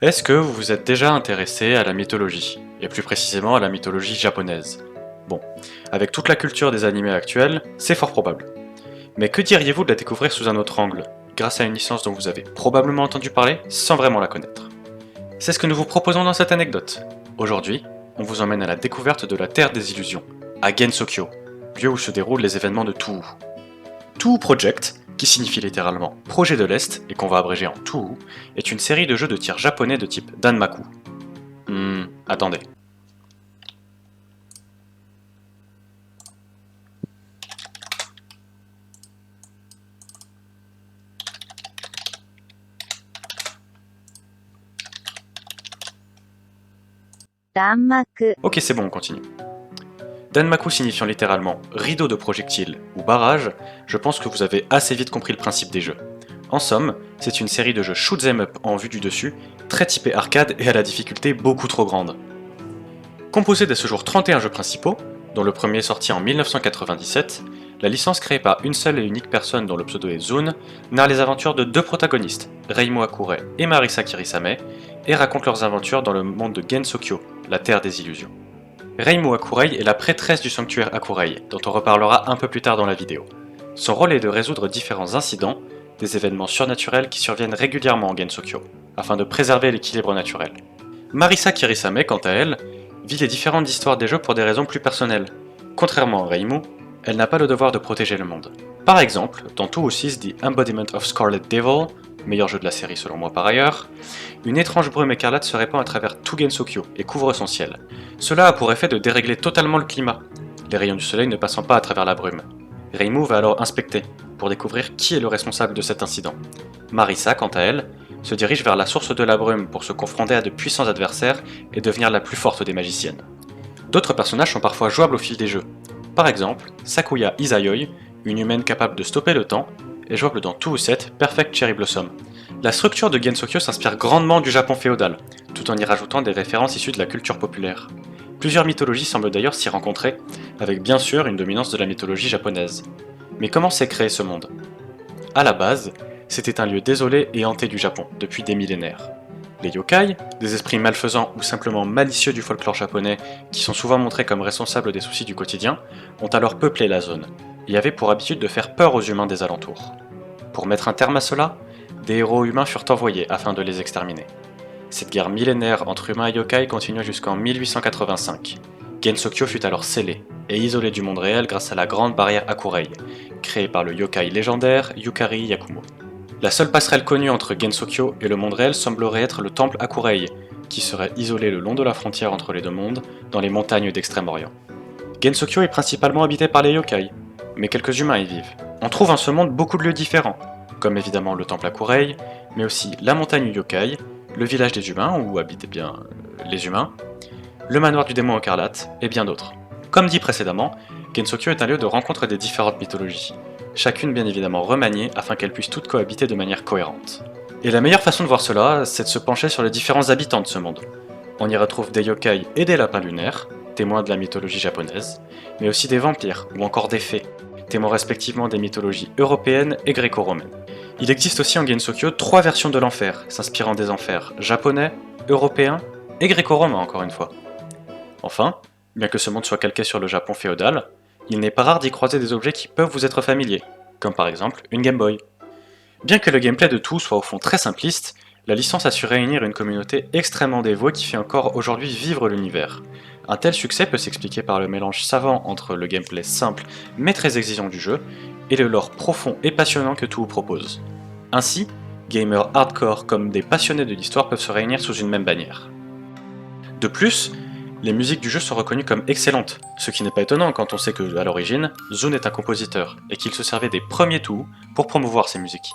Est-ce que vous vous êtes déjà intéressé à la mythologie, et plus précisément à la mythologie japonaise? Bon, avec toute la culture des animés actuels, c'est fort probable. Mais que diriez-vous de la découvrir sous un autre angle, grâce à une licence dont vous avez probablement entendu parler sans vraiment la connaître? C'est ce que nous vous proposons dans cette anecdote. Aujourd'hui, on vous emmène à la découverte de la Terre des Illusions, à Gensokyo, lieu où se déroulent les événements de Touhou. Touhou Project, qui signifie littéralement Projet de l'Est et qu'on va abréger en Touhou, est une série de jeux de tir japonais de type Danmaku. Attendez. Danmaku. Ok, c'est bon, on continue. Danmaku signifiant littéralement rideau de projectiles ou barrage, je pense que vous avez assez vite compris le principe des jeux. En somme, c'est une série de jeux shoot 'em up en vue du dessus, très typé arcade et à la difficulté beaucoup trop grande. Composée d'à ce jour 31 jeux principaux, dont le premier est sorti en 1997, la licence créée par une seule et unique personne dont le pseudo est Zune narre les aventures de deux protagonistes, Reimu Hakurei et Marisa Kirisame, et raconte leurs aventures dans le monde de Gensokyo, la terre des illusions. Reimu Hakurei est la prêtresse du sanctuaire Hakurei, dont on reparlera un peu plus tard dans la vidéo. Son rôle est de résoudre différents incidents, des événements surnaturels qui surviennent régulièrement en Gensokyo, afin de préserver l'équilibre naturel. Marisa Kirisame, quant à elle, vit les différentes histoires des jeux pour des raisons plus personnelles. Contrairement à Reimu, elle n'a pas le devoir de protéger le monde. Par exemple, dans Touhou 6 The Embodiment of Scarlet Devil, meilleur jeu de la série selon moi par ailleurs, une étrange brume écarlate se répand à travers tout Gensokyo et couvre son ciel. Cela a pour effet de dérégler totalement le climat, les rayons du soleil ne passant pas à travers la brume. Reimu va alors inspecter, pour découvrir qui est le responsable de cet incident. Marisa, quant à elle, se dirige vers la source de la brume pour se confronter à de puissants adversaires et devenir la plus forte des magiciennes. D'autres personnages sont parfois jouables au fil des jeux. Par exemple, Sakuya Izayoi, une humaine capable de stopper le temps, est jouable dans Touhou 7 Perfect Cherry Blossom. La structure de Gensokyo s'inspire grandement du Japon féodal, tout en y rajoutant des références issues de la culture populaire. Plusieurs mythologies semblent d'ailleurs s'y rencontrer, avec bien sûr une dominance de la mythologie japonaise. Mais comment s'est créé ce monde? À la base, c'était un lieu désolé et hanté du Japon, depuis des millénaires. Les yokai, des esprits malfaisants ou simplement malicieux du folklore japonais, qui sont souvent montrés comme responsables des soucis du quotidien, ont alors peuplé la zone, et avaient pour habitude de faire peur aux humains des alentours. Pour mettre un terme à cela, des héros humains furent envoyés afin de les exterminer. Cette guerre millénaire entre humains et yokai continua jusqu'en 1885. Gensokyo fut alors scellé et isolé du monde réel grâce à la grande barrière Hakurei, créée par le yokai légendaire Yukari Yakumo. La seule passerelle connue entre Gensokyo et le monde réel semblerait être le temple Hakurei, qui serait isolé le long de la frontière entre les deux mondes, dans les montagnes d'Extrême-Orient. Gensokyo est principalement habité par les yokai, mais quelques humains y vivent. On trouve en ce monde beaucoup de lieux différents, comme évidemment le temple Hakurei, mais aussi la montagne yokai, le village des humains, où habitent bien les humains, le manoir du démon écarlate, et bien d'autres. Comme dit précédemment, Gensokyo est un lieu de rencontre des différentes mythologies, chacune bien évidemment remaniée afin qu'elles puissent toutes cohabiter de manière cohérente. Et la meilleure façon de voir cela, c'est de se pencher sur les différents habitants de ce monde. On y retrouve des yokai et des lapins lunaires, témoins de la mythologie japonaise, mais aussi des vampires ou encore des fées, témoins respectivement des mythologies européennes et gréco-romaines. Il existe aussi en Gensokyo 3 versions de l'enfer, s'inspirant des enfers japonais, européens et gréco-romains encore une fois. Enfin, bien que ce monde soit calqué sur le Japon féodal, il n'est pas rare d'y croiser des objets qui peuvent vous être familiers, comme par exemple une Game Boy. Bien que le gameplay de tout soit au fond très simpliste, la licence a su réunir une communauté extrêmement dévouée qui fait encore aujourd'hui vivre l'univers. Un tel succès peut s'expliquer par le mélange savant entre le gameplay simple mais très exigeant du jeu et le lore profond et passionnant que tout propose. Ainsi, gamers hardcore comme des passionnés de l'histoire peuvent se réunir sous une même bannière. De plus, les musiques du jeu sont reconnues comme excellentes, ce qui n'est pas étonnant quand on sait que, à l'origine, Zune est un compositeur, et qu'il se servait des premiers Touhou pour promouvoir ses musiques.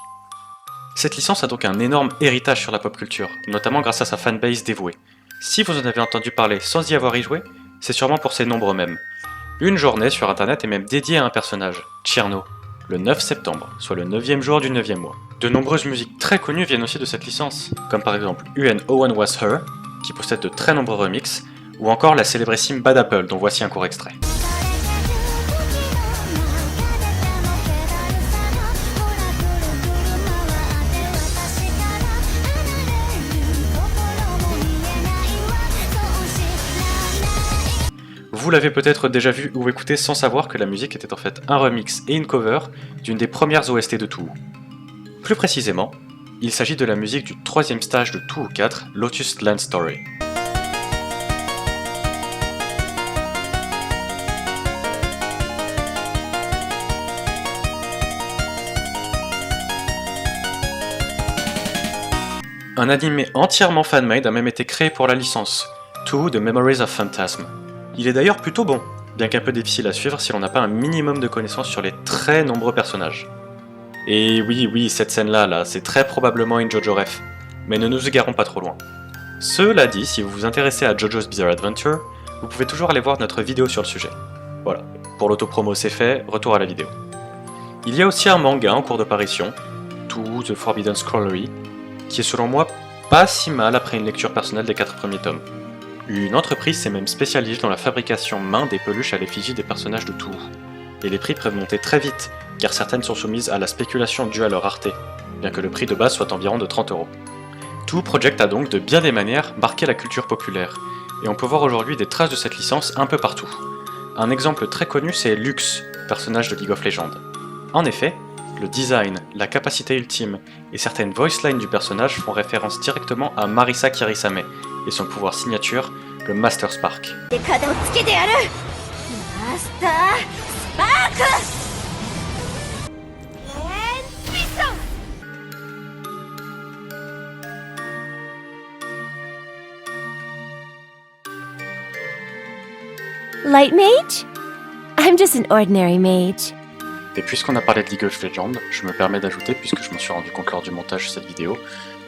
Cette licence a donc un énorme héritage sur la pop culture, notamment grâce à sa fanbase dévouée. Si vous en avez entendu parler sans y avoir y joué, c'est sûrement pour ses nombres mêmes. Une journée sur internet est même dédiée à un personnage, Tcherno, le 9 septembre, soit le 9e jour du 9e mois. De nombreuses musiques très connues viennent aussi de cette licence, comme par exemple UN Owen Was Her, qui possède de très nombreux remixes, ou encore la célébrissime Bad Apple dont voici un court extrait. Vous l'avez peut-être déjà vu ou écouté sans savoir que la musique était en fait un remix et une cover d'une des premières OST de Touhou. Plus précisément, il s'agit de la musique du troisième stage de Touhou 4, Lotus Land Story. Un animé entièrement fan-made a même été créé pour la licence, Touhou The Memories of Phantasm. Il est d'ailleurs plutôt bon, bien qu'un peu difficile à suivre si l'on n'a pas un minimum de connaissances sur les très nombreux personnages. Et oui, cette scène-là, c'est très probablement une JoJo ref, mais ne nous égarons pas trop loin. Cela dit, si vous vous intéressez à JoJo's Bizarre Adventure, vous pouvez toujours aller voir notre vidéo sur le sujet. Voilà, pour l'autopromo c'est fait, retour à la vidéo. Il y a aussi un manga en cours de parution, Touhou The Forbidden Scrollery, qui est selon moi pas si mal après une lecture personnelle des 4 premiers tomes. Une entreprise s'est même spécialisée dans la fabrication main des peluches à l'effigie des personnages de Touhou. Et les prix peuvent monter très vite, car certaines sont soumises à la spéculation due à leur rareté, bien que le prix de base soit environ de 30 €. Touhou Project a donc de bien des manières marqué la culture populaire, et on peut voir aujourd'hui des traces de cette licence un peu partout. Un exemple très connu c'est Lux, personnage de League of Legends. En effet, le design, la capacité ultime et certaines voice lines du personnage font référence directement à Marisa Kirisame et son pouvoir signature, le Master Spark. Light mage? I'm just an ordinary mage. Et puisqu'on a parlé de League of Legends, je me permets d'ajouter, puisque je m'en suis rendu compte lors du montage de cette vidéo,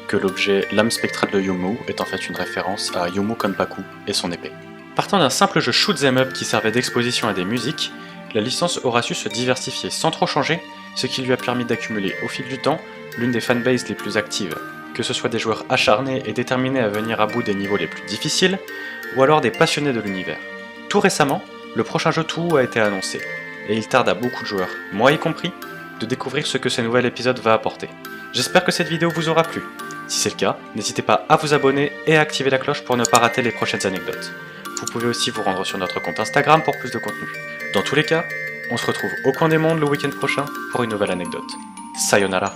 que l'objet Lame spectrale de Yomu est en fait une référence à Yomu Konpaku et son épée. Partant d'un simple jeu shoot 'em up qui servait d'exposition à des musiques, la licence aura su se diversifier sans trop changer, ce qui lui a permis d'accumuler au fil du temps l'une des fanbases les plus actives, que ce soit des joueurs acharnés et déterminés à venir à bout des niveaux les plus difficiles, ou alors des passionnés de l'univers. Tout récemment, le prochain jeu Touhou a été annoncé, et il tarde à beaucoup de joueurs, moi y compris, de découvrir ce que ce nouvel épisode va apporter. J'espère que cette vidéo vous aura plu. Si c'est le cas, n'hésitez pas à vous abonner et à activer la cloche pour ne pas rater les prochaines anecdotes. Vous pouvez aussi vous rendre sur notre compte Instagram pour plus de contenu. Dans tous les cas, on se retrouve au coin des mondes le week-end prochain pour une nouvelle anecdote. Sayonara.